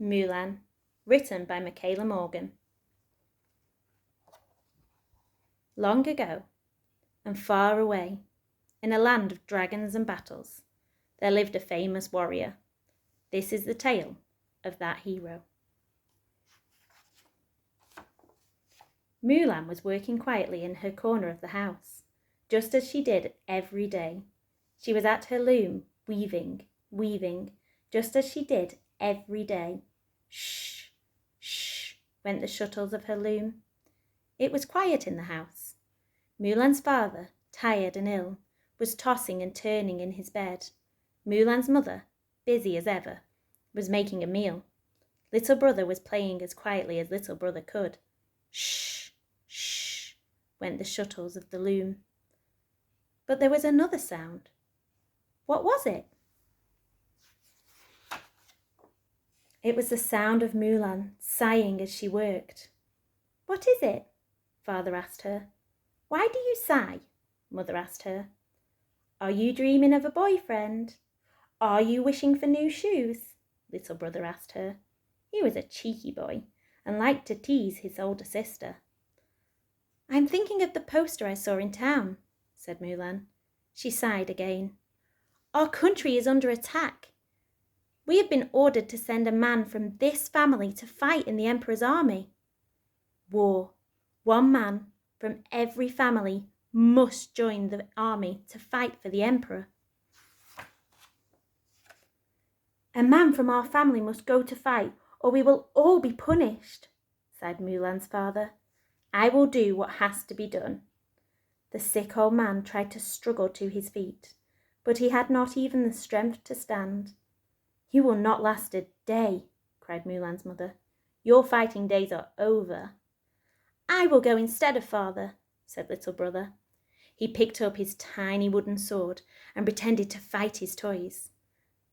Mulan, written by Michaela Morgan. Long ago, and far away, in a land of dragons and battles, there lived a famous warrior. This is the tale of that hero. Mulan was working quietly in her corner of the house, just as she did every day. She was at her loom, weaving, just as she did every day. Shh, shh, went the shuttles of her loom. It was quiet in the house. Mulan's father, tired and ill, was tossing and turning in his bed. Mulan's mother, busy as ever, was making a meal. Little brother was playing as quietly as little brother could. Shh, shh, went the shuttles of the loom. But there was another sound. What was it? It was the sound of Mulan sighing as she worked. What is it? Father asked her. Why do you sigh? Mother asked her. Are you dreaming of a boyfriend? Are you wishing for new shoes? Little brother asked her. He was a cheeky boy and liked to tease his older sister. I'm thinking of the poster I saw in town, said Mulan. She sighed again. Our country is under attack. We have been ordered to send a man from this family to fight in the Emperor's army. War. One man from every family must join the army to fight for the Emperor. A man from our family must go to fight, or we will all be punished, sighed Mulan's father. I will do what has to be done. The sick old man tried to struggle to his feet, but he had not even the strength to stand. You will not last a day, cried Mulan's mother. Your fighting days are over. I will go instead of father, said little brother. He picked up his tiny wooden sword and pretended to fight his toys.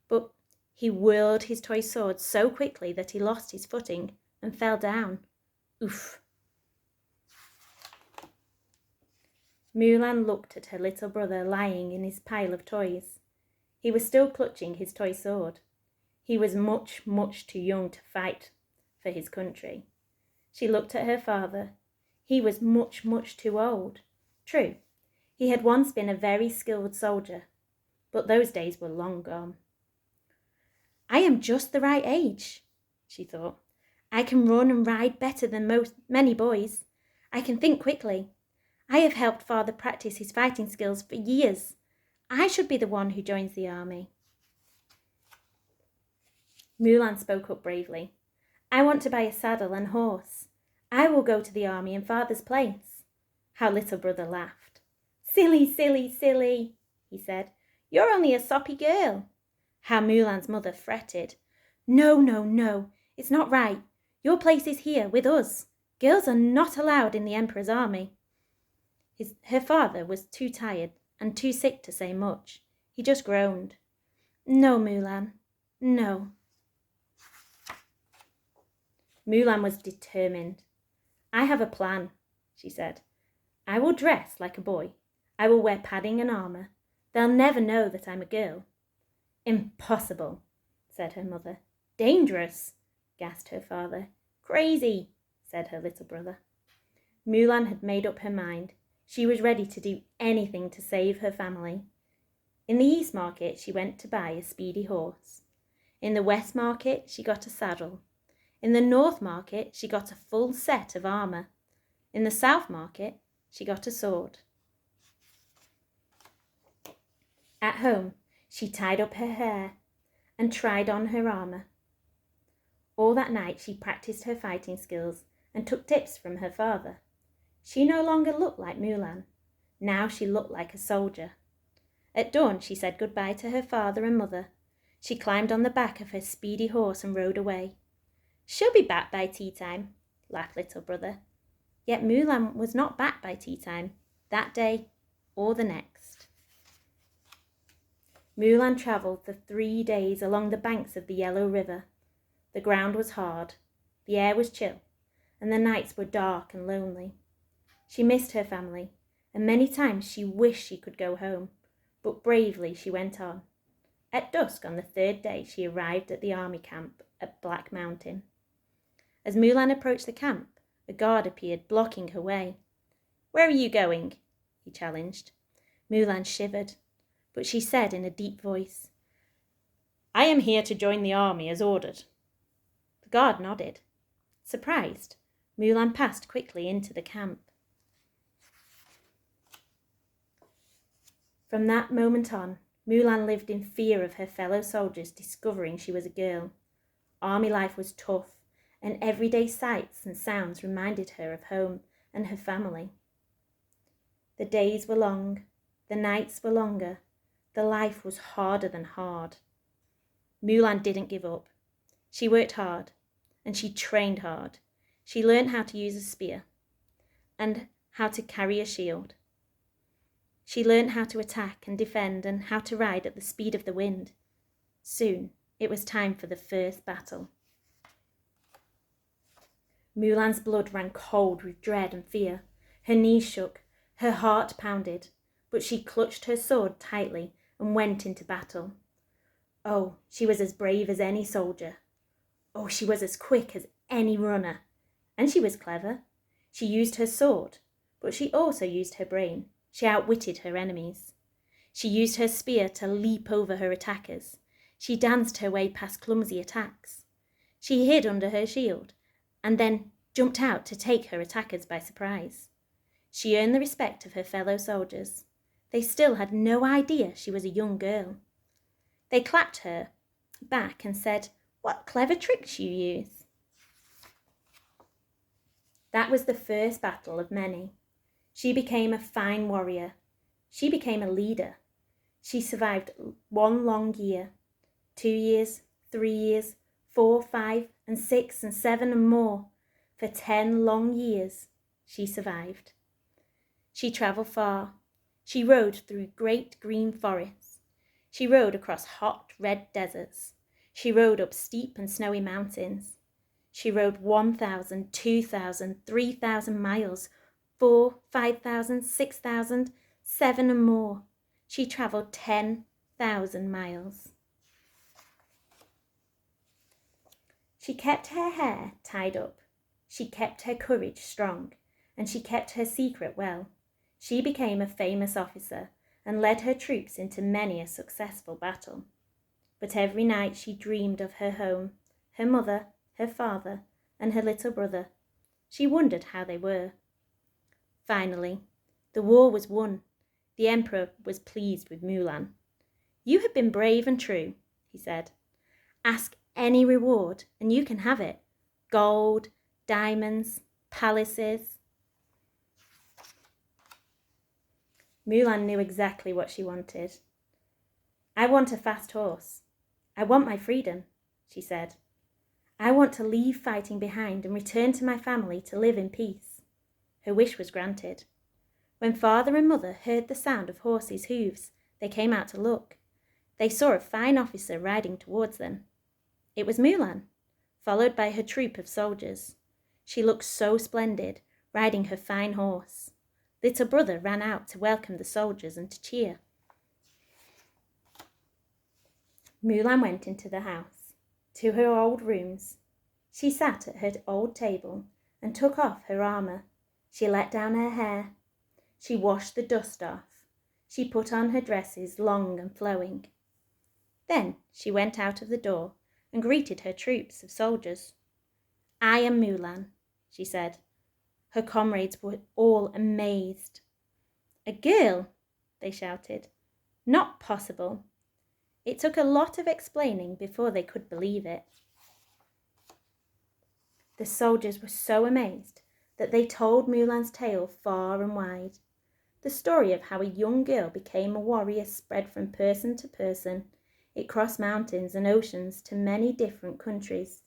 But he whirled his toy sword so quickly that he lost his footing and fell down. Oof! Mulan looked at her little brother lying in his pile of toys. He was still clutching his toy sword. He was much, much too young to fight for his country. She looked at her father. He was much, much too old. True, he had once been a very skilled soldier, but those days were long gone. I am just the right age, she thought. I can run and ride better than many boys. I can think quickly. I have helped father practice his fighting skills for years. I should be the one who joins the army. Mulan spoke up bravely. I want to buy a saddle and horse. I will go to the army in father's place. How little brother laughed. Silly, silly, silly, he said. You're only a soppy girl. How Mulan's mother fretted. No, no, no, it's not right. Your place is here with us. Girls are not allowed in the Emperor's army. Her father was too tired and too sick to say much. He just groaned. No, Mulan, no. Mulan was determined. I have a plan, she said. I will dress like a boy. I will wear padding and armour. They'll never know that I'm a girl. Impossible, said her mother. Dangerous, gasped her father. Crazy, said her little brother. Mulan had made up her mind. She was ready to do anything to save her family. In the East Market, she went to buy a speedy horse. In the West Market, she got a saddle. In the North Market, she got a full set of armour. In the South Market, she got a sword. At home, she tied up her hair and tried on her armour. All that night, she practised her fighting skills and took tips from her father. She no longer looked like Mulan. Now she looked like a soldier. At dawn, she said goodbye to her father and mother. She climbed on the back of her speedy horse and rode away. She'll be back by tea time, laughed little brother. Yet Mulan was not back by tea time, that day or the next. Mulan travelled for 3 days along the banks of the Yellow River. The ground was hard, the air was chill, and the nights were dark and lonely. She missed her family, and many times she wished she could go home, but bravely she went on. At dusk on the third day, she arrived at the army camp at Black Mountain. As Mulan approached the camp, a guard appeared, blocking her way. "Where are you going?" he challenged. Mulan shivered, but she said in a deep voice, "I am here to join the army as ordered." The guard nodded. Surprised, Mulan passed quickly into the camp. From that moment on, Mulan lived in fear of her fellow soldiers discovering she was a girl. Army life was tough, and everyday sights and sounds reminded her of home and her family. The days were long, the nights were longer, the life was harder than hard. Mulan didn't give up. She worked hard, and she trained hard. She learned how to use a spear and how to carry a shield. She learned how to attack and defend and how to ride at the speed of the wind. Soon, it was time for the first battle. Mulan's blood ran cold with dread and fear. Her knees shook, her heart pounded, but she clutched her sword tightly and went into battle. Oh, she was as brave as any soldier. Oh, she was as quick as any runner. And she was clever. She used her sword, but she also used her brain. She outwitted her enemies. She used her spear to leap over her attackers. She danced her way past clumsy attacks. She hid under her shield and then jumped out to take her attackers by surprise. She earned the respect of her fellow soldiers. They still had no idea she was a young girl. They clapped her back and said, "What clever tricks you use." That was the first battle of many. She became a fine warrior. She became a leader. She survived 1 long year, 2 years, 3 years, 4, 5, and 6, and 7, and more. For 10 long years, she survived. She travelled far. She rode through great green forests. She rode across hot red deserts. She rode up steep and snowy mountains. She rode 1,000, 2,000, 3,000 miles, 4, 5,000, 6,000, 7 and more. She travelled 10,000 miles. She kept her hair tied up. She kept her courage strong, and she kept her secret well. She became a famous officer and led her troops into many a successful battle. But every night she dreamed of her home, her mother, her father, and her little brother. She wondered how they were. Finally, the war was won. The emperor was pleased with Mulan. "You have been brave and true," he said. "Ask any reward and you can have it. Gold, diamonds, palaces." Mulan knew exactly what she wanted. "I want a fast horse. I want my freedom," she said. "I want to leave fighting behind and return to my family to live in peace." Her wish was granted. When father and mother heard the sound of horses' hooves, they came out to look. They saw a fine officer riding towards them. It was Mulan, followed by her troop of soldiers. She looked so splendid, riding her fine horse. Little brother ran out to welcome the soldiers and to cheer. Mulan went into the house, to her old rooms. She sat at her old table and took off her armour. She let down her hair. She washed the dust off. She put on her dresses, long and flowing. Then she went out of the door and greeted her troops of soldiers. "I am Mulan," she said. Her comrades were all amazed. "A girl?" they shouted. "Not possible." It took a lot of explaining before they could believe it. The soldiers were so amazed that they told Mulan's tale far and wide. The story of how a young girl became a warrior spread from person to person. It crossed mountains and oceans to many different countries.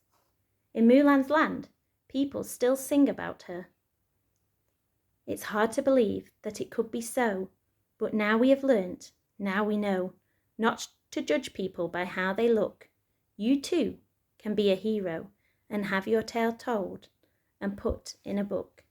In Mulan's land, people still sing about her. It's hard to believe that it could be so, but now we have learnt, now we know, not to judge people by how they look. You too can be a hero and have your tale told and put in a book.